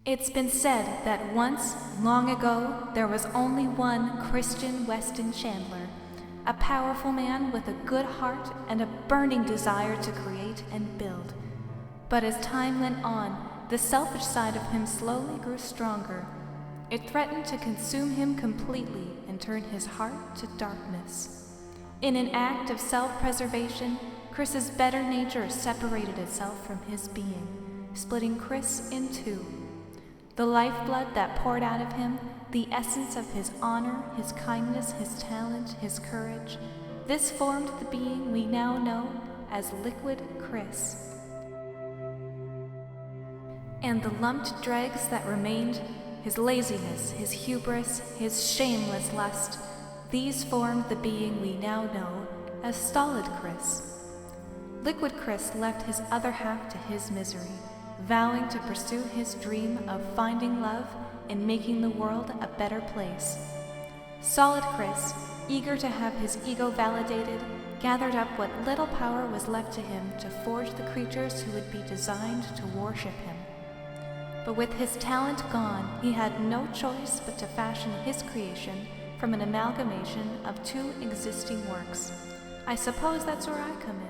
It's been said that once, long ago, there was only one Christian Weston Chandler, a powerful man with a good heart and a burning desire to create and build. But as time went on, the selfish side of him slowly grew stronger. It threatened to consume him completely and turn his heart to darkness. In an act of self-preservation, Chris's better nature separated itself from his being, splitting Chris in two. The lifeblood that poured out of him, the essence of his honor, his kindness, his talent, his courage, this formed the being we now know as Liquid Chris. And the lumped dregs that remained, his laziness, his hubris, his shameless lust, these formed the being we now know as Stolid Chris. Liquid Chris left his other half to his misery, vowing to pursue his dream of finding love and making the world a better place. Solid Chris, eager to have his ego validated, gathered up what little power was left to him to forge the creatures who would be designed to worship him. But with his talent gone, he had no choice but to fashion his creation from an amalgamation of two existing works. I suppose that's where I come in.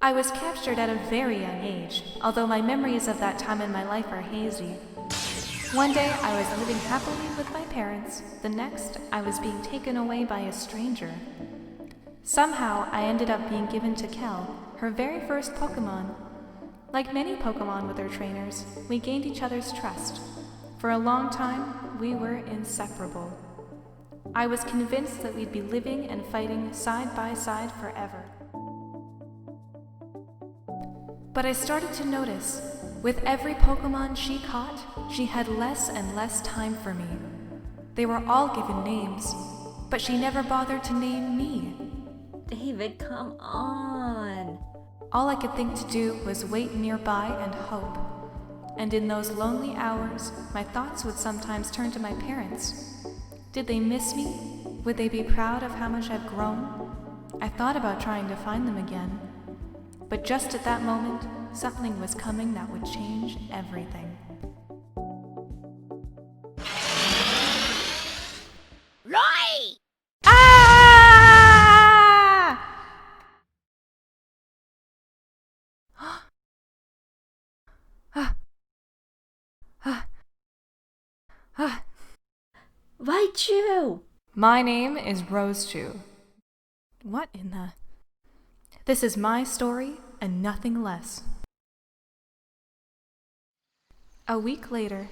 I was captured at a very young age, although my memories of that time in my life are hazy. One day I was living happily with my parents, the next I was being taken away by a stranger. Somehow I ended up being given to Kel, her very first Pokémon. Like many Pokémon with their trainers, we gained each other's trust. For a long time, we were inseparable. I was convinced that we'd be living and fighting side by side forever. But I started to notice, with every Pokémon she caught, she had less and less time for me. They were all given names, but she never bothered to name me. David, come on. All I could think to do was wait nearby and hope. And in those lonely hours, my thoughts would sometimes turn to my parents. Did they miss me? Would they be proud of how much I've grown? I thought about trying to find them again. But just at that moment, something was coming that would change everything. Right! Ah! Raichu! My name is Rosechu. What in the... This is my story and nothing less. A week later.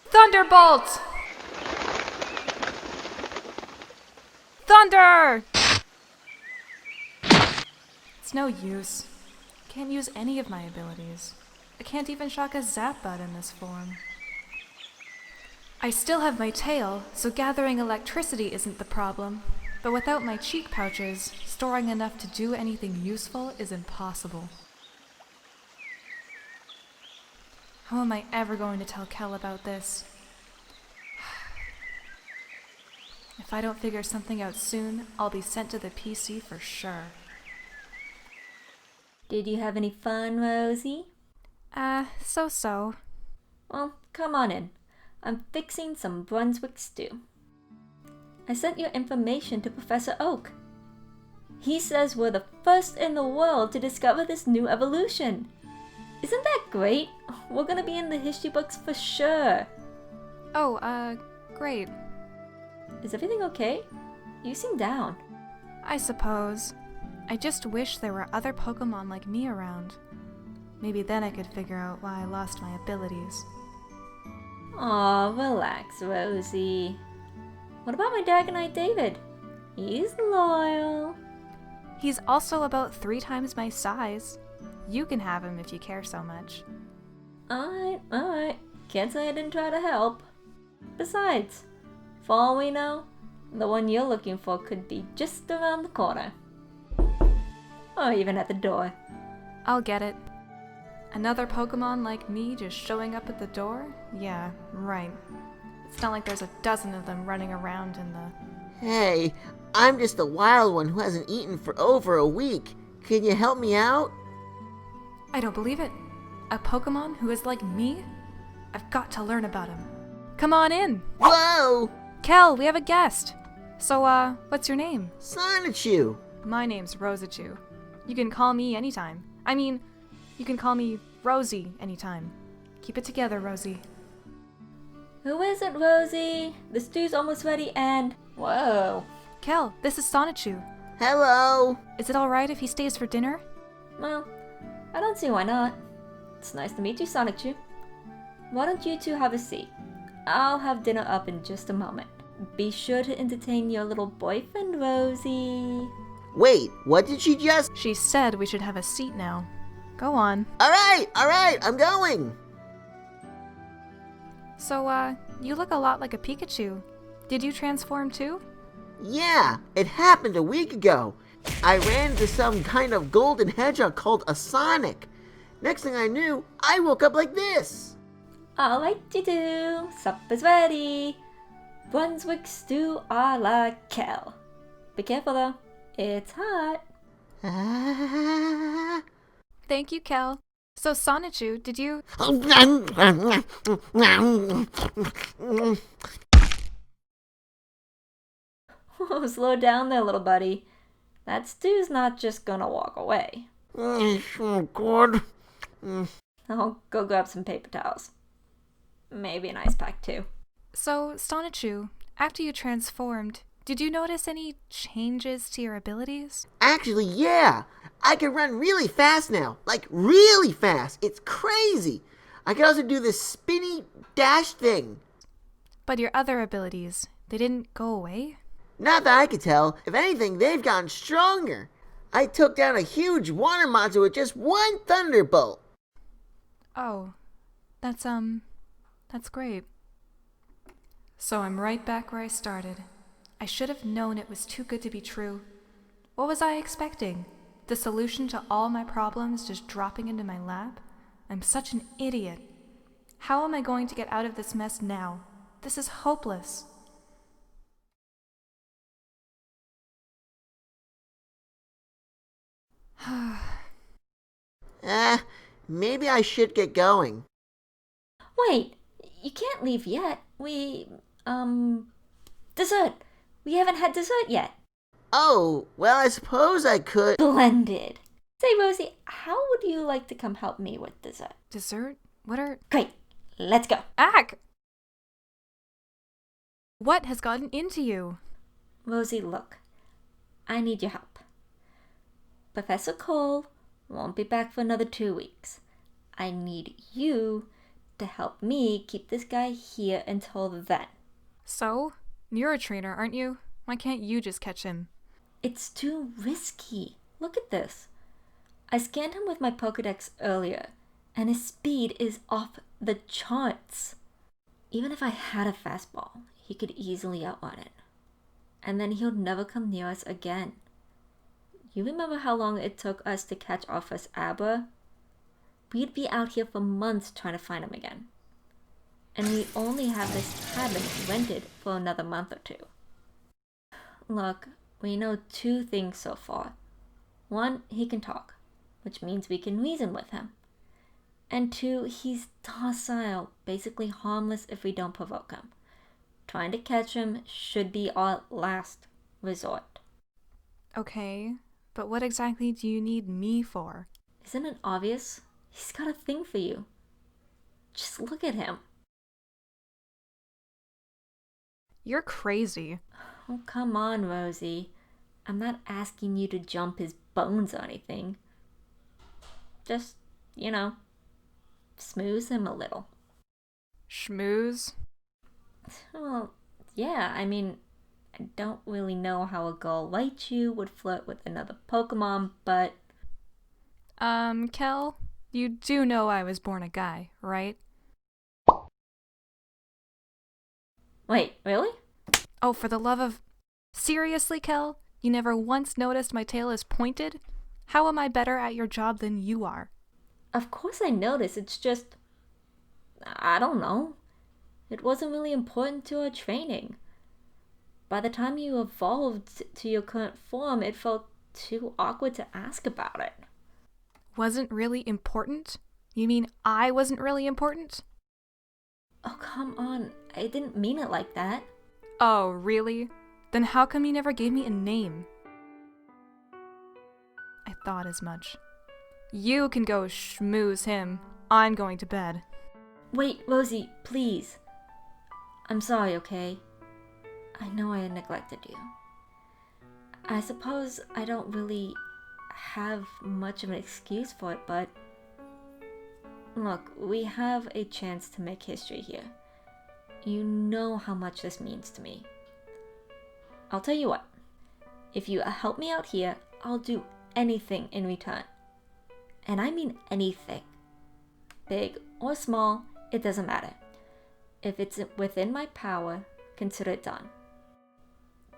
Thunderbolt! Thunder! It's no use. I can't use any of my abilities. I can't even shock a Zapbud in this form. I still have my tail, so gathering electricity isn't the problem. But without my cheek pouches, storing enough to do anything useful is impossible. How am I ever going to tell Kel about this? If I don't figure something out soon, I'll be sent to the PC for sure. Did you have any fun, Rosie? So-so. Well, come on in. I'm fixing some Brunswick stew. I sent your information to Professor Oak. He says we're the first in the world to discover this new evolution. Isn't that great? We're gonna be in the history books for sure. Oh, great. Is everything okay? You seem down. I suppose. I just wish there were other Pokémon like me around. Maybe then I could figure out why I lost my abilities. Aw, relax, Rosie. What about my Dragonite David? He's loyal. He's also about 3 times my size. You can have him if you care so much. Alright. Can't say I didn't try to help. Besides, for all we know, the one you're looking for could be just around the corner. Or even at the door. I'll get it. Another Pokémon like me just showing up at the door? Yeah, right. It's not like there's a dozen of them running around in the... Hey, I'm just a wild one who hasn't eaten for over a week. Can you help me out? I don't believe it. A Pokémon who is like me? I've got to learn about him. Come on in. Whoa! Kel, we have a guest. So, what's your name? Sonichu! My name's Rosechu. You can call me anytime. I mean, you can call me Rosie anytime. Keep it together, Rosie. Who is it, Rosie? The stew's almost ready and... Whoa. Kel, this is Sonichu. Hello! Is it alright if he stays for dinner? Well, I don't see why not. It's nice to meet you, Sonichu. Why don't you two have a seat? I'll have dinner up in just a moment. Be sure to entertain your little boyfriend, Rosie. Wait, what did she just... She said we should have a seat now. Go on. Alright, I'm going! So, you look a lot like a Pikachu. Did you transform too? Yeah, it happened a week ago. I ran into some kind of golden hedgehog called a Sonic. Next thing I knew, I woke up like this. Alright, you two. Supper's ready. Brunswick stew a la Kel. Be careful though. It's hot. Thank you, Kel. So, Sonichu, did you... Slow down there, little buddy. That stew's not just gonna walk away. Oh, God. I'll go grab some paper towels. Maybe an ice pack too. So, Sonichu, after you transformed, did you notice any changes to your abilities? Actually, yeah. I can run really fast now. Like, really fast. It's crazy. I can also do this spinny dash thing. But your other abilities, they didn't go away? Not that I could tell. If anything, they've gotten stronger. I took down a huge water monster with just one thunderbolt. Oh, that's great. So I'm right back where I started. I should have known it was too good to be true. What was I expecting? The solution to all my problems just dropping into my lap? I'm such an idiot. How am I going to get out of this mess now? This is hopeless. Maybe I should get going. Wait, you can't leave yet. Dessert. We haven't had dessert yet. Oh, well, I suppose I could... Splendid. Say, Rosie, how would you like to come help me with dessert? Dessert? What are... Great. Let's go. Ack! What has gotten into you? Rosie, look. I need your help. Professor Cole won't be back for another 2 weeks. I need you to help me keep this guy here until then. So? You're a trainer, aren't you? Why can't you just catch him? It's too risky. Look at this. I scanned him with my Pokédex earlier, and his speed is off the charts. Even if I had a fastball, he could easily outrun it. And then he'll never come near us again. You remember how long it took us to catch our first Abra? We'd be out here for months trying to find him again. And we only have this cabin rented for another month or 2. Look, we know 2 things so far. 1, he can talk, which means we can reason with him. And 2, he's docile, basically harmless if we don't provoke him. Trying to catch him should be our last resort. Okay, but what exactly do you need me for? Isn't it obvious? He's got a thing for you. Just look at him. You're crazy. Oh, come on, Rosie. I'm not asking you to jump his bones or anything. Just, smooze him a little. Schmooze? Well, yeah, I don't really know how a girl like you would flirt with another Pokemon, but... Kel, you do know I was born a guy, right? Wait, really? Oh, for the love of... Seriously, Kel? You never once noticed my tail is pointed? How am I better at your job than you are? Of course I noticed, it's just... I don't know. It wasn't really important to our training. By the time you evolved to your current form, it felt too awkward to ask about it. Wasn't really important? You mean I wasn't really important? Oh, come on. I didn't mean it like that. Oh, really? Then how come you never gave me a name? I thought as much. You can go schmooze him. I'm going to bed. Wait, Rosie, please. I'm sorry, okay? I know I neglected you. I suppose I don't really have much of an excuse for it, but look, we have a chance to make history here. You know how much this means to me. I'll tell you what. If you help me out here, I'll do anything in return. And I mean anything. Big or small, it doesn't matter. If it's within my power, consider it done.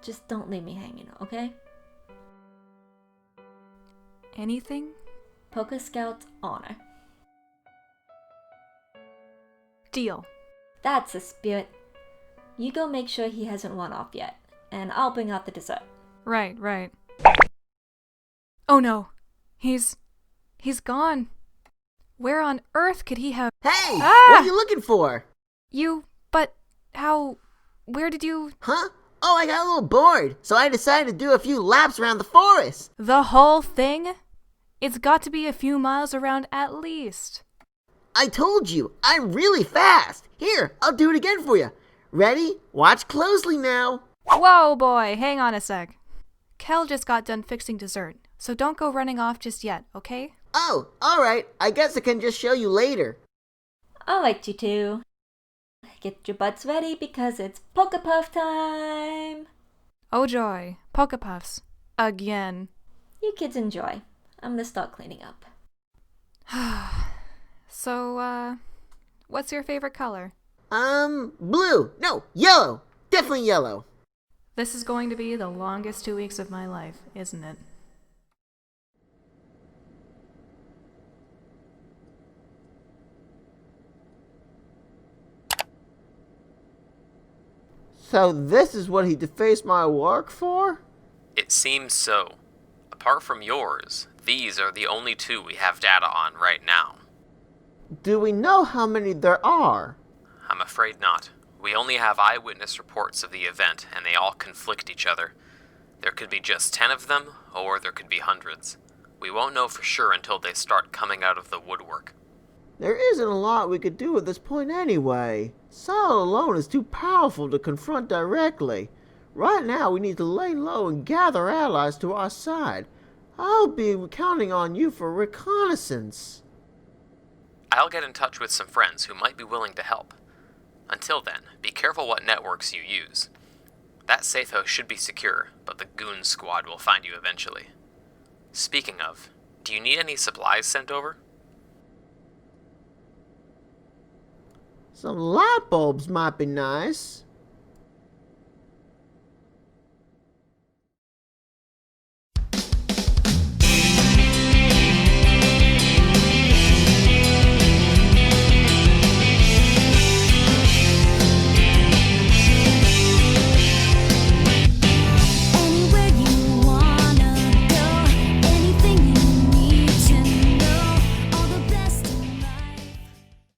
Just don't leave me hanging, okay? Anything? Poké Scout's honor. Deal. That's the spirit. You go make sure he hasn't run off yet, and I'll bring out the dessert. Right. Oh no. He's gone. Where on earth could he have... Hey! Ah! What are you looking for? But how... Where did you... Huh? Oh, I got a little bored, so I decided to do a few laps around the forest. The whole thing? It's got to be a few miles around at least. I told you, I'm really fast. Here, I'll do it again for you. Ready? Watch closely now. Whoa, boy, hang on a sec. Kel just got done fixing dessert, so don't go running off just yet, okay? Oh, alright. I guess I can just show you later. I'll let you two. Get your butts ready because it's Pokepuff time! Oh joy, Pokepuffs. Again. You kids enjoy. I'm gonna start cleaning up. So, what's your favorite color? Blue. No, yellow. Definitely yellow. This is going to be the longest 2 weeks of my life, isn't it? So this is what he defaced my work for? It seems so. Apart from yours, these are the only two we have data on right now. Do we know how many there are? I'm afraid not. We only have eyewitness reports of the event, and they all conflict each other. There could be just 10 of them, or there could be hundreds. We won't know for sure until they start coming out of the woodwork. There isn't a lot we could do at this point anyway. Solid alone is too powerful to confront directly. Right now we need to lay low and gather allies to our side. I'll be counting on you for reconnaissance. I'll get in touch with some friends who might be willing to help. Until then, be careful what networks you use. That safe house should be secure, but the goon squad will find you eventually. Speaking of, do you need any supplies sent over? Some light bulbs might be nice.